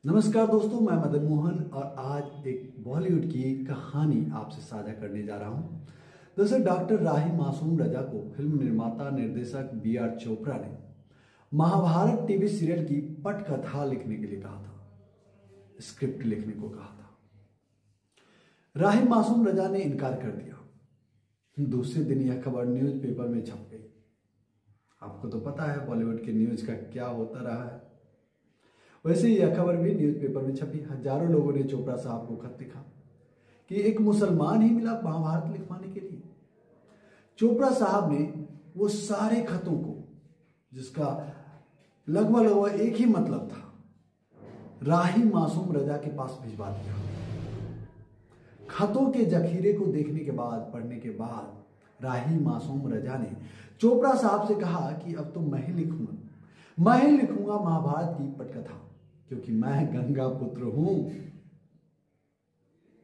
नमस्कार दोस्तों, मैं मदन मोहन और आज एक बॉलीवुड की कहानी आपसे साझा करने जा रहा हूं। दरअसल डॉक्टर राही मासूम रजा को फिल्म निर्माता निर्देशक B.R. चोपड़ा ने महाभारत टीवी सीरियल की पटकथा लिखने के लिए कहा था, स्क्रिप्ट लिखने को कहा था। राही मासूम रजा ने इनकार कर दिया। दूसरे दिन यह खबर न्यूज़पेपर में छप गई। आपको तो पता है बॉलीवुड के न्यूज़ का क्या होता रहा है। वैसे ही यह खबर भी न्यूज़पेपर में छपी। हजारों लोगों ने चोपड़ा साहब को खत लिखा कि एक मुसलमान ही मिला महाभारत लिखवाने के लिए। चोपड़ा साहब ने वो सारे खतों को, जिसका लगभग एक ही मतलब था, राही मासूम रजा के पास भिजवा दिया। खतों के जखीरे को देखने के बाद, पढ़ने के बाद राही मासूम रजा ने चोपड़ा साहब से कहा कि अब तो मैं ही लिखूंगा महाभारत की पटकथा, क्योंकि मैं गंगा पुत्र हूं।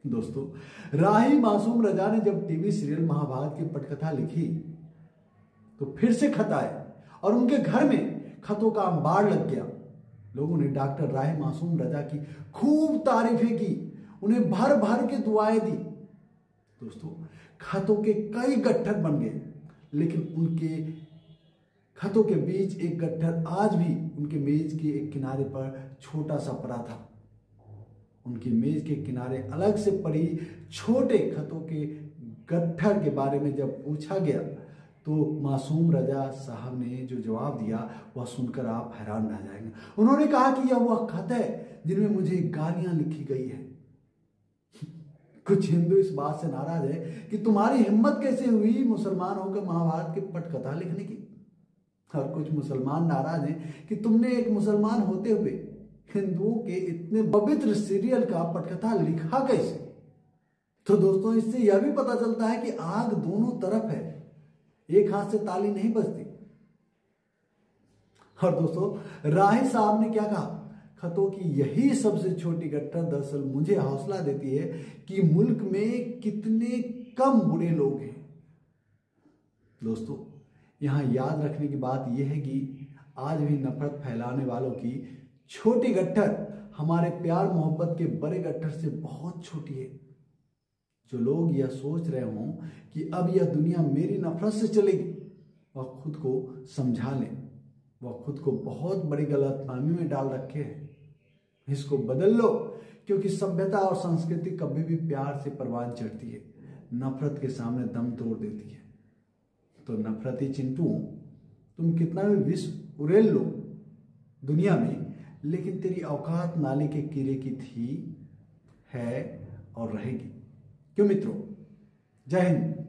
दोस्तों, राही मासूम रजा ने जब टीवी सीरियल महाभारत की पटकथा लिखी तो फिर से खत आए और उनके घर में खतों का अंबार लग गया। लोगों ने डॉक्टर राही मासूम रजा की खूब तारीफें की, उन्हें भर भर के दुआएं दी। दोस्तों, खतों के कई गट्ठर बन गए, लेकिन उनके खतों के बीच एक गट्ठर आज भी उनके मेज के एक किनारे पर छोटा सा पड़ा था। उनकी मेज के किनारे अलग से पड़ी छोटे खतों के गट्ठर के बारे में जब पूछा गया तो मासूम रजा साहब ने जो जवाब दिया वह सुनकर आप हैरान रह जाएंगे। उन्होंने कहा कि यह वह खत है जिनमें मुझे गालियां लिखी गई है। कुछ हिंदू इस बात से नाराज है कि तुम्हारी हिम्मत कैसे हुई मुसलमान होकर महाभारत की पटकथा लिखने की, और कुछ मुसलमान नाराज हैं कि तुमने एक मुसलमान होते हुए हिंदुओं के इतने पवित्र सीरियल का पटकथा लिखा कैसे। तो दोस्तों, इससे यह भी पता चलता है कि आग दोनों तरफ है, एक हाथ से ताली नहीं बजती। और दोस्तों, राही साहब ने क्या कहा, खतों की यही सबसे छोटी गट्ठर दरअसल मुझे हौसला देती है कि मुल्क में कितने कम बुरे लोग हैं। दोस्तों, यहां याद रखने की बात यह है कि आज भी नफरत फैलाने वालों की छोटी गट्ठर हमारे प्यार मोहब्बत के बड़े गट्ठर से बहुत छोटी है। जो लोग यह सोच रहे हों कि अब यह दुनिया मेरी नफरत से चलेगी, वह खुद को समझा लें। वह खुद को बहुत बड़ी गलतफहमी में डाल रखे हैं। इसको बदल लो, क्योंकि सभ्यता और संस्कृति कभी भी प्यार से परवान चढ़ती है, नफरत के सामने दम तोड़ देती है। तो नफरती चिंटुओं, तुम कितना भी विष उड़ेल लो दुनिया में, लेकिन तेरी औकात नाले के कीड़े की थी, है और रहेगी। क्यों मित्रों? जय हिंद।